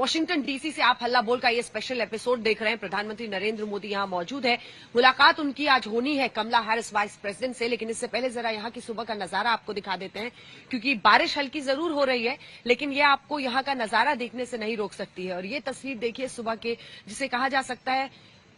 Washington DC से आप हल्ला बोल का ये स्पेशल एपिसोड देख रहे हैं। प्रधानमंत्री नरेंद्र मोदी यहां मौजूद है। मुलाकात उनकी आज होनी है कमला हैरिस वाइस प्रेसिडेंट से, लेकिन इससे पहले जरा यहां की सुबह का नजारा आपको दिखा देते हैं, क्योंकि बारिश हल्की जरूर हो रही है, लेकिन ये आपको यहां का नजारा देखने से नहीं रोक सकती है। और ये तस्वीर देखिए सुबह के, जिसे कहा जा सकता है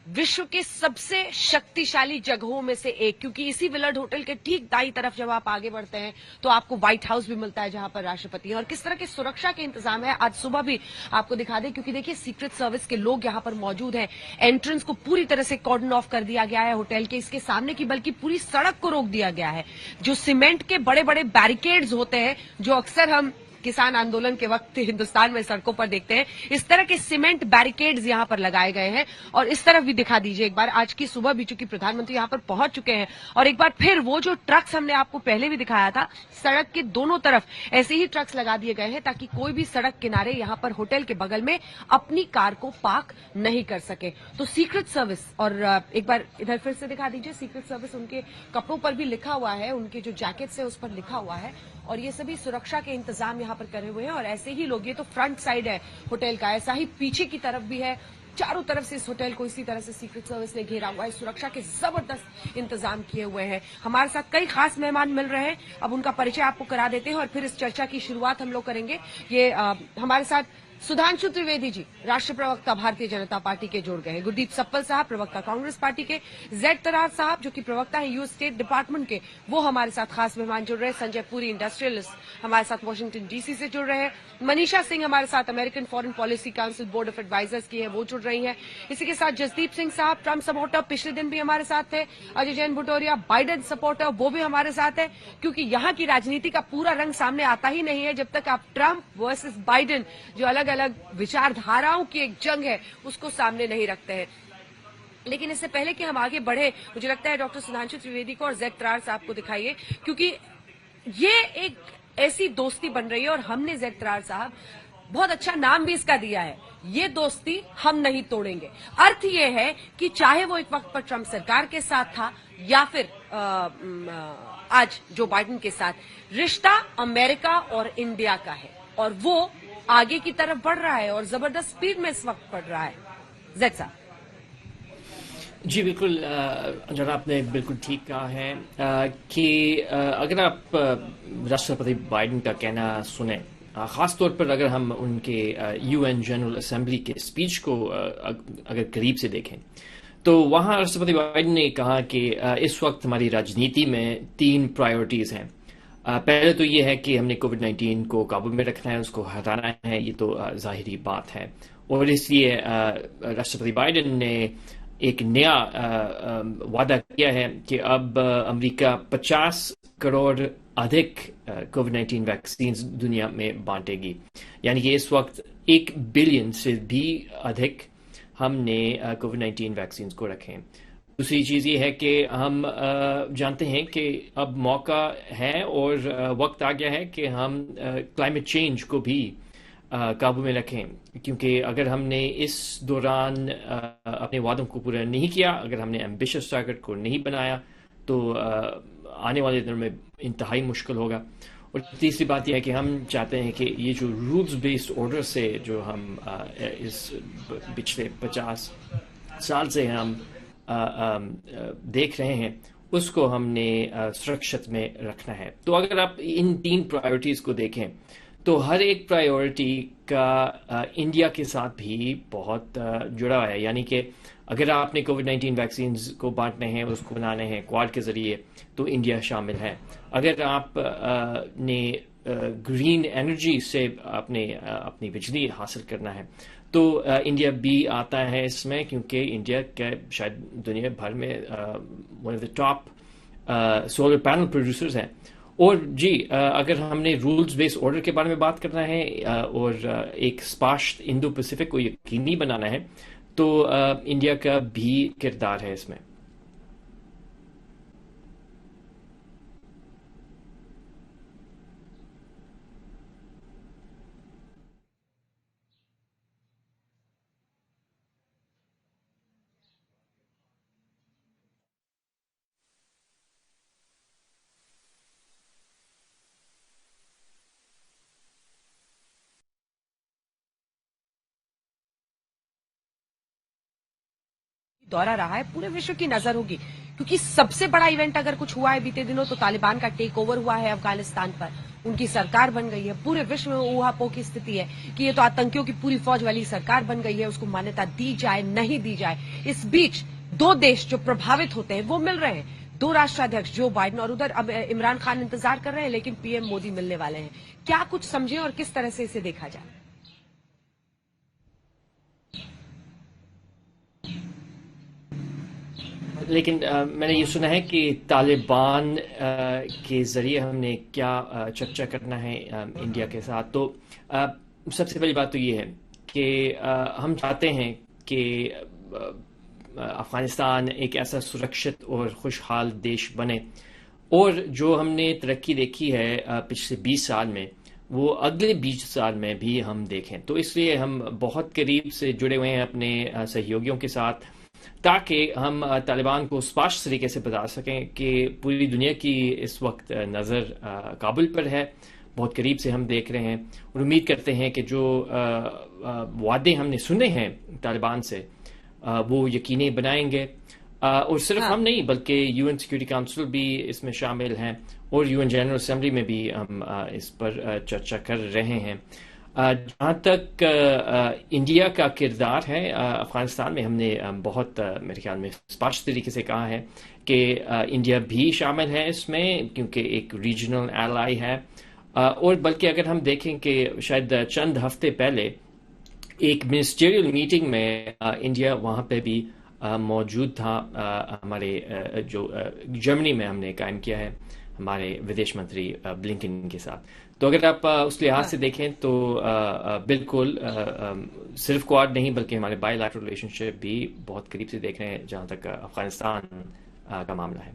विश्व के सबसे शक्तिशाली जगहों में से एक, क्योंकि इसी विलर्ड होटल के ठीक दाई तरफ जब आप आगे बढ़ते हैं तो आपको व्हाइट हाउस भी मिलता है, जहां पर राष्ट्रपति हैं। और किस तरह के सुरक्षा के इंतजाम है आज सुबह भी आपको दिखा दें, क्योंकि देखिए सीक्रेट सर्विस के लोग यहां पर मौजूद हैं। एंट्रेंस को पूरी तरह से कॉर्डन ऑफ कर दिया गया है होटल के, इसके सामने की बल्कि पूरी सड़क को रोक दिया गया है। जो सीमेंट के बड़े बड़े बैरिकेड्स होते हैं, जो अक्सर हम किसान आंदोलन के वक्त हिंदुस्तान में सड़कों पर देखते हैं, इस तरह के सीमेंट बैरिकेड्स यहां पर लगाए गए हैं। और इस तरफ भी दिखा दीजिए एक बार, आज की सुबह भी चूंकि प्रधानमंत्री यहां पर पहुंच चुके हैं, और एक बार फिर वो जो ट्रक्स हमने आपको पहले भी दिखाया था, सड़क के दोनों तरफ ऐसे ही ट्रक्स लगा दिए गए हैं ताकि कोई भी सड़क किनारे यहां पर होटल के बगल में अपनी कार को पार्क नहीं कर सके। तो सीक्रेट सर्विस, और एक बार इधर फिर से दिखा दीजिए, सीक्रेट सर्विस उनके कपड़ों पर भी लिखा हुआ है, उनके जो जैकेट्स है उस पर लिखा हुआ है, और ये सभी सुरक्षा के इंतजाम यहां पर करे हुए हैं। और ऐसे ही लोग, ये तो फ्रंट साइड है होटल का, ऐसा ही पीछे की तरफ भी है। चारों तरफ से इस होटल को इसी तरह से सीक्रेट सर्विस ने घेरा हुआ है, सुरक्षा के जबरदस्त इंतजाम किए हुए हैं। हमारे साथ कई खास मेहमान मिल रहे हैं, अब उनका परिचय आपको करा देते हैं और फिर इस चर्चा की शुरुआत हम लोग करेंगे। ये हमारे साथ सुधांशु त्रिवेदी जी, राष्ट्रीय प्रवक्ता भारतीय जनता पार्टी के जुड़ गए हैं। गुरदीप सप्पल साहब, प्रवक्ता कांग्रेस पार्टी के। जेड तरार साहब, जो कि प्रवक्ता है यूएस स्टेट डिपार्टमेंट के, वो हमारे साथ खास मेहमान जुड़ रहे हैं। संजय पुरी, इंडस्ट्रियलिस्ट, हमारे साथ वॉशिंगटन डीसी से जुड़ रहे हैं। मनीषा सिंह हमारे साथ American foreign policy council board of advisers की है, वो जुड़ रही है। इसी के साथ जसदीप सिंह साहब, ट्रंप सपोर्टर, पिछले दिन भी हमारे साथ थे। अजय जैन भुटोरिया, बाइडेन सपोर्टर, वो भी हमारे साथ है, क्योंकि यहाँ की राजनीति का पूरा रंग सामने आता ही नहीं है जब तक आप ट्रंप वर्सेस बाइडेन, जो अलग अलग विचारधाराओं की एक जंग है, उसको सामने नहीं रखते हैं। लेकिन इससे पहले कि हम आगे बढ़े, मुझे लगता है डॉक्टर सुधांशु त्रिवेदी को और जेड तरार साहब को दिखाइए, क्योंकि ये एक ऐसी दोस्ती बन रही है। और हमने, जेड तरार साहब, बहुत अच्छा नाम भी इसका दिया है, ये दोस्ती हम नहीं तोड़ेंगे। अर्थ ये है कि चाहे वो एक वक्त पर ट्रंप सरकार के साथ था या फिर आज जो बाइडेन के साथ, रिश्ता अमेरिका और इंडिया का है, और वो आगे की तरफ बढ़ रहा है और जबरदस्त स्पीड में इस वक्त बढ़ रहा है। जेड साहब जी बिल्कुल, जनाब आपने बिल्कुल ठीक कहा है कि अगर आप राष्ट्रपति बाइडेन का कहना सुने, ख़ास तौर पर अगर हम उनके यूएन जनरल असेंबली के स्पीच को अगर करीब से देखें, तो वहाँ राष्ट्रपति बाइडेन ने कहा कि इस वक्त हमारी राजनीति में 3 प्रायोरिटीज़ हैं। पहले तो ये है कि हमने कोविड-19 को काबू में रखना है, उसको हटाना है, ये तो ज़ाहिरी बात है। और इसलिए राष्ट्रपति बाइडेन ने एक नया वादा किया है कि अब अमेरिका 50 करोड़ अधिक कोविड-19 वैक्सीन दुनिया में बांटेगी। यानी कि इस वक्त 1 बिलियन से भी अधिक हमने कोविड-19 वैक्सीन को रखे। दूसरी चीज़ ये है कि हम जानते हैं कि अब मौका है और वक्त आ गया है कि हम क्लाइमेट चेंज को भी काबू में रखें, क्योंकि अगर हमने इस दौरान अपने वादों को पूरा नहीं किया, अगर हमने एम्बिशियस टारगेट को नहीं बनाया, तो आने वाले दिनों में इंतहाई मुश्किल होगा। और तीसरी बात यह है कि हम चाहते हैं कि ये जो रूल्स बेस्ड ऑर्डर से जो हम इस पिछले 50 साल से हम देख रहे हैं, उसको हमने सुरक्षित में रखना है। तो अगर आप इन 3 प्रायोरिटीज़ को देखें, तो हर एक प्रायोरिटी का इंडिया के साथ भी बहुत जुड़ा हुआ है। यानी कि अगर आपने कोविड-19 वैक्सीन को बांटने हैं, उसको बनाने हैं क्वाड के ज़रिए, तो इंडिया शामिल है। अगर आप ने ग्रीन एनर्जी से अपनी बिजली हासिल करना है, तो इंडिया भी आता है इसमें, क्योंकि इंडिया का शायद दुनिया भर में one of the top solar panel producers हैं। और जी, अगर हमने रूल्स बेस्ड ऑर्डर के बारे में बात करना है और एक स्पष्ट इंडो पैसिफिक को यकीनी बनाना है, तो इंडिया का भी किरदार है इसमें। दौरा रहा है, पूरे विश्व की नजर होगी, क्योंकि सबसे बड़ा इवेंट अगर कुछ हुआ है बीते दिनों तो तालिबान का टेक ओवर हुआ है अफगानिस्तान पर, उनकी सरकार बन गई है। पूरे विश्व में ऊहापोह की स्थिति है कि ये तो आतंकियों की पूरी फौज वाली सरकार बन गई है, उसको मान्यता दी जाए नहीं दी जाए। इस बीच दो देश जो प्रभावित होते हैं वो मिल रहे हैं, दो राष्ट्राध्यक्ष जो बाइडेन, और उधर अब इमरान खान इंतजार कर रहे हैं, लेकिन पीएम मोदी मिलने वाले हैं। क्या कुछ समझे और किस तरह से इसे देखा जाए? लेकिन मैंने ये सुना है कि तालिबान के ज़रिए हमने क्या चर्चा करना है इंडिया के साथ। तो सबसे पहली बात तो ये है कि हम चाहते हैं कि अफ़गानिस्तान एक ऐसा सुरक्षित और खुशहाल देश बने, और जो हमने तरक्की देखी है पिछले 20 साल में वो अगले 20 साल में भी हम देखें। तो इसलिए हम बहुत करीब से जुड़े हुए हैं अपने सहयोगियों के साथ, ताकि हम तालिबान को स्पष्ट तरीके से बता सकें कि पूरी दुनिया की इस वक्त नज़र काबुल पर है, बहुत करीब से हम देख रहे हैं, और उम्मीद करते हैं कि जो वादे हमने सुने हैं तालिबान से वो यकीनी बनाएंगे। और सिर्फ हम नहीं बल्कि यूएन सिक्योरिटी काउंसिल भी इसमें शामिल हैं, और यूएन जनरल असेंबली में भी हम इस पर चर्चा कर रहे हैं। जहाँ तक इंडिया का किरदार है अफगानिस्तान में, हमने बहुत मेरे ख्याल में स्पष्ट तरीके से कहा है कि इंडिया भी शामिल है इसमें, क्योंकि एक रीजनल एलाई है। और बल्कि अगर हम देखें कि शायद चंद हफ्ते पहले एक मिनिस्टरियल मीटिंग में इंडिया वहाँ पे भी मौजूद था। हमारे जो जर्मनी में हमने कायम किया है हमारे विदेश मंत्री ब्लिंकन के साथ। तो अगर आप उस लिहाज से देखें तो बिल्कुल सिर्फ क्वाड नहीं बल्कि हमारे बायलैटरल रिलेशनशिप भी बहुत करीब से देख रहे हैं जहाँ तक अफगानिस्तान का मामला है।